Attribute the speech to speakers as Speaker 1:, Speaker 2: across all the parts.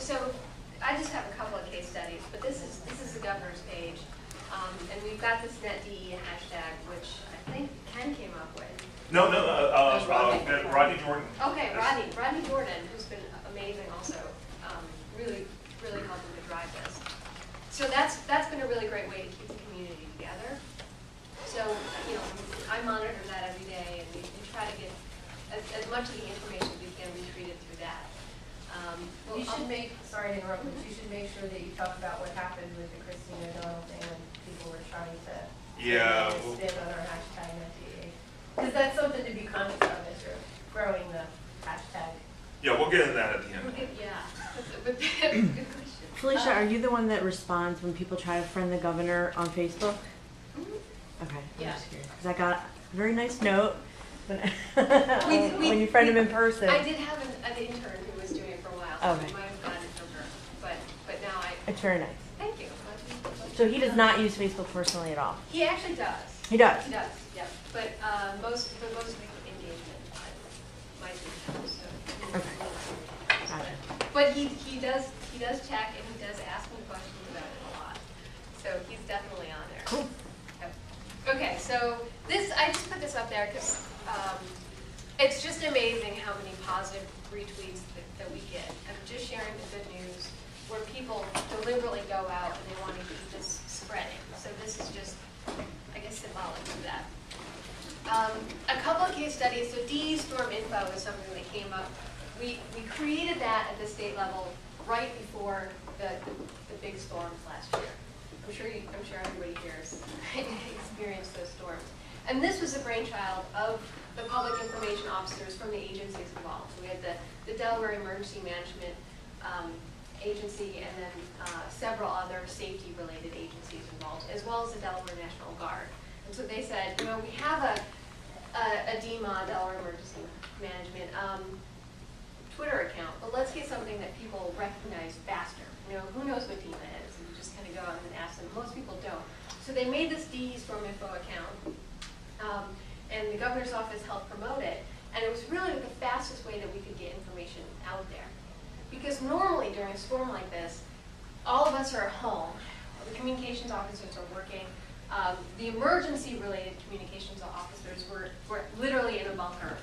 Speaker 1: so I just have a couple of case studies, but this is the governor's page, and we've got this NetDE hashtag, which I think Ken came up with.
Speaker 2: No, Rodney Jordan.
Speaker 1: Okay, Rodney Jordan, who's been amazing also, really helping to drive this. So that's been a really great way to keep the community together. So, you know, I monitor that every day, and we try to get as much of the information as we can retreated through that.
Speaker 3: You should sorry to interrupt, but you should make sure that you talk about what happened with the Christine O'Donnell thing when people were trying to spin on our hashtag NetDE. Because that's something to be conscious of as you're growing the hashtag.
Speaker 2: Yeah, we'll get into that at the end.
Speaker 1: Yeah, but good question.
Speaker 4: Felicia, are you the one that responds when people try to friend the governor on Facebook?
Speaker 1: Mm-hmm.
Speaker 4: Okay,
Speaker 1: yeah.
Speaker 4: I'm just curious. Because I got a very nice note when you friend him in person.
Speaker 1: I did have an intern who was doing it for a while, so
Speaker 4: okay.
Speaker 1: I might have gotten it from her. But now
Speaker 4: It's very nice.
Speaker 1: Thank you.
Speaker 4: So he does not use Facebook personally at all?
Speaker 1: He actually does.
Speaker 4: He does?
Speaker 1: He does, yeah. But most of the engagement might be him. So.
Speaker 4: Okay. Gotcha.
Speaker 1: But he does check, and he does ask me questions about it a lot. So he's definitely on there.
Speaker 4: Cool.
Speaker 1: Yep. Okay, so I just put this up there because it's just amazing how many positive retweets that we get. I'm just sharing the good news where people deliberately go out and they want to keep this spreading. So this is just, I guess, symbolic of that. A couple of case studies. So DE Storm Info is something that came up. We created that at the state level right before the big storms last year. I'm sure everybody here has experienced those storms. And this was a brainchild of the public information officers from the agencies involved. So we had the Delaware Emergency Management Agency, and then several other safety-related agencies involved, as well as the Delaware National Guard. And so they said, you know, we have a DEMA, Delaware Emergency Management, Twitter account, but let's get something that people recognize faster. You know, who knows what DEMA is? And you just kind of go out and ask them. Most people don't. So they made this DE Storm Info account, and the governor's office helped promote it. And it was really the fastest way that we could get information out there. Because normally during a storm like this, all of us are at home. The communications officers are working. The emergency-related communications officers were literally in a bunker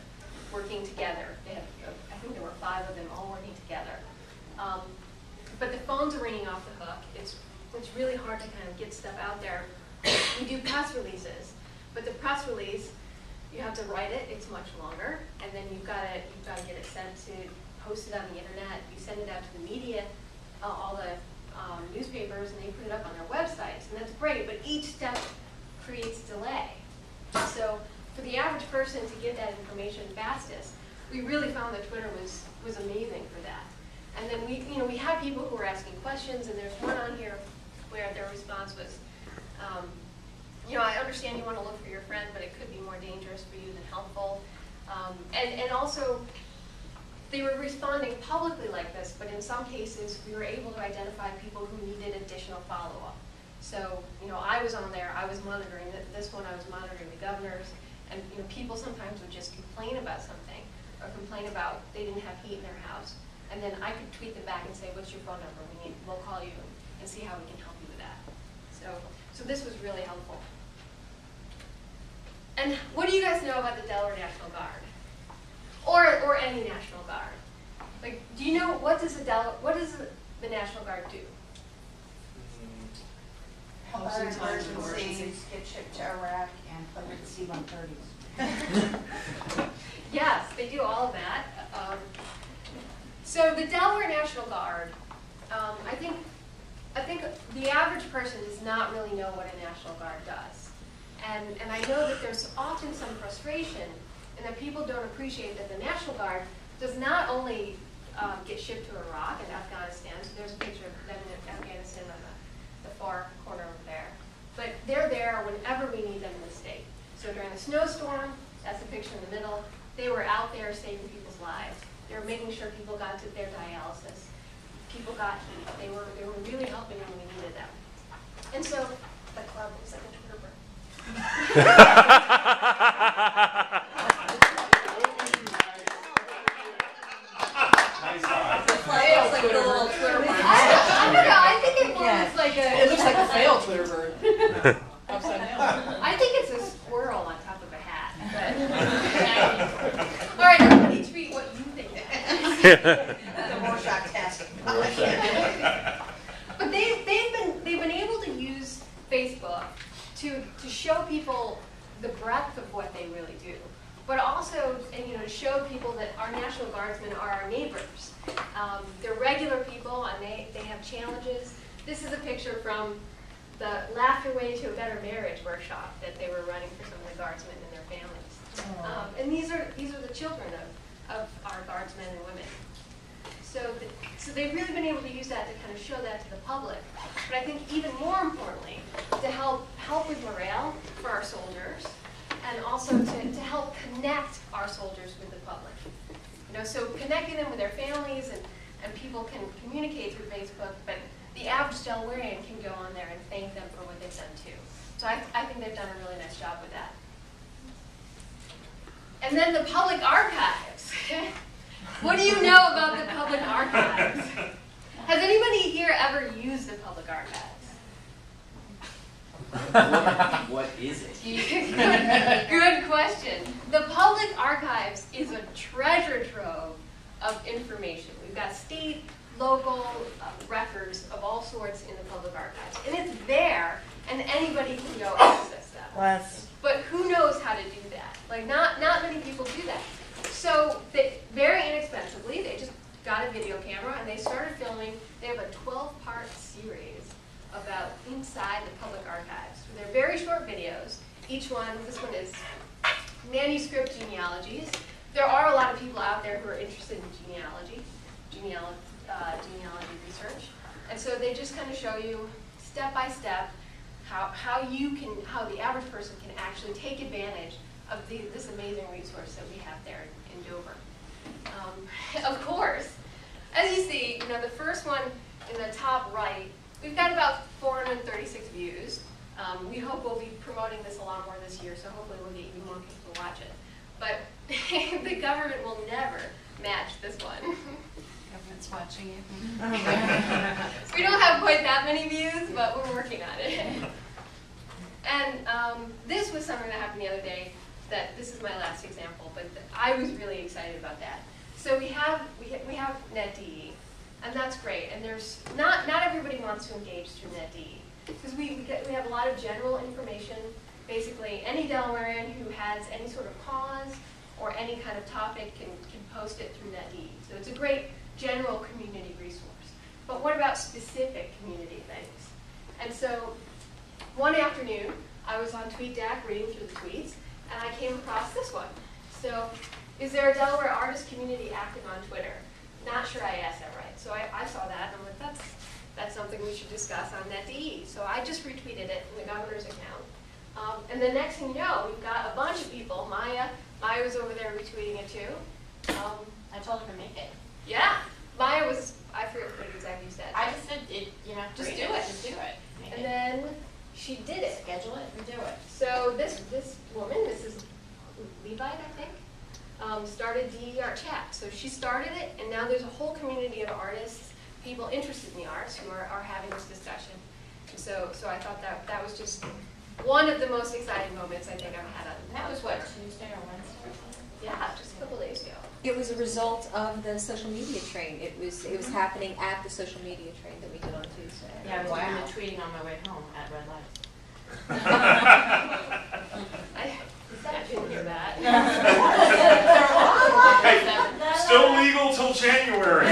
Speaker 1: working together. They had, I think there were 5 of them all working together. But the phones are ringing off the hook. It's really hard to kind of get stuff out there. We do press releases, but the press release, you have to write it. It's much longer, and then you've got to get it sent to, post it on the internet. You send it out to the media, all the newspapers, and they put it up on their websites, and that's great. But each step creates delay. So for the average person to get that information fastest, we really found that Twitter was amazing for that. And then we had people who were asking questions, and there's one on here where their response was, I understand you want to look for your friend, but it could be more dangerous for you than helpful. And also, they were responding publicly like this, but in some cases, we were able to identify people who needed additional follow-up. So, I was on there, I was monitoring this one, I was monitoring the governor's, and people sometimes would just complain about something, or complain about they didn't have heat in their house. And then I could tweet them back and say, what's your phone number? We'll call you and see how we can help you with that. So this was really helpful. And what do you guys know about the Delaware National Guard? Or any National Guard? Like, do you know, what does the National Guard do?
Speaker 5: Help out emergencies, get shipped to Iraq, and play with the C-130s.
Speaker 1: Yes, they do all of that. So the Delaware National Guard, I think the average person does not really know what a National Guard does. And I know that there's often some frustration and that people don't appreciate that the National Guard does not only get shipped to Iraq and Afghanistan, so there's a picture of them in Afghanistan on the far corner over there, but they're there whenever we need them in the state. So during a snowstorm, that's the picture in the middle, they were out there saving people's lives. They were making sure people got to their dialysis. People got heat. They were really helping when we needed them. And so the club was like a Twitter burn.
Speaker 3: It's like a little Twitter
Speaker 1: like
Speaker 6: It looks like a failed Twitter bird. Upside down.
Speaker 1: I think it's a squirrel on top of a hat. But all right, everybody tweet what you think.
Speaker 5: The Rorschach test.
Speaker 1: But they've been able to use Facebook to show people the breadth of what they really do, but also to show people that our National Guardsmen are our neighbors. They're regular people and they have challenges. This is a picture from the Laugh Your Way to a Better Marriage workshop that they were running for some of the Guardsmen and their families. And these are the children of our Guardsmen and women. So they've really been able to use that to kind of show that to the public. But I think even more importantly, to help with morale for our soldiers, and also to help connect our soldiers with the public. So connecting them with their families and people can communicate through Facebook, but the average Delawarean can go on there and thank them for what they've done too. So I think they've done a really nice job with that. And then the public archives. What do you know about the public archives? Has anybody here ever used the public archives?
Speaker 7: What is it?
Speaker 1: Good question. The public archives is a treasure trove of information. We've got state, local records of all sorts in the public archives. And it's there, and anybody can go access them. But who knows how to do that? Like, not many people do that. So very inexpensively, they just got a video camera and they started filming. They have a 12-part series about inside the public archives. They're very short videos. Each one, this one is manuscript genealogies. There are a lot of people out there who are interested in genealogy research. And so they just kind of show you step by step how the average person can actually take advantage of this amazing resource that we have there in Dover. Of course, as you see, the first one in the top right, we've got about 436 views. We hope we'll be promoting this a lot more this year, so hopefully we'll get even more people to watch it. But the government will never match this one.
Speaker 3: Government's watching it.
Speaker 1: We don't have quite that many views, but we're working on it. And this was something that happened the other day. This is my last example, but I was really excited about that. So we have NetDE, and that's great. And there's not everybody wants to engage through NetDE because we have a lot of general information. Basically, any Delawarean who has any sort of cause or any kind of topic can post it through NetDE. So it's a great general community resource. But what about specific community things? And so one afternoon, I was on TweetDeck reading through the tweets, and I came across this one. So, is there a Delaware artist community active on Twitter? Not sure I asked that right. So I saw that, and I'm like, that's something we should discuss on NetDE. So I just retweeted it from the governor's account. And the next thing you know, we've got a bunch of people. Maya was over there retweeting it too.
Speaker 8: I told her to make it.
Speaker 1: Yeah, Maya was, I forget what exactly you said.
Speaker 8: I just said, just do it. Just do it. Make
Speaker 1: And
Speaker 8: it.
Speaker 1: then she did it.
Speaker 8: Schedule it and do it.
Speaker 1: So this woman, Mrs. Levite, I think, started DE Art Chat. So she started it, and now there's a whole community of artists, people interested in the arts who are having this discussion. And so I thought that was just one of the most exciting moments I think I've had on
Speaker 8: And that was what,
Speaker 1: Twitter.
Speaker 8: Tuesday or Wednesday?
Speaker 1: Yeah, just a couple days ago.
Speaker 9: It was a result of the social media train. It was happening at the social media train that we did on Tuesday.
Speaker 8: Yeah, I was doing the tweeting on my way home at red lights.
Speaker 1: I didn't hear that.
Speaker 2: Hey, still legal till January.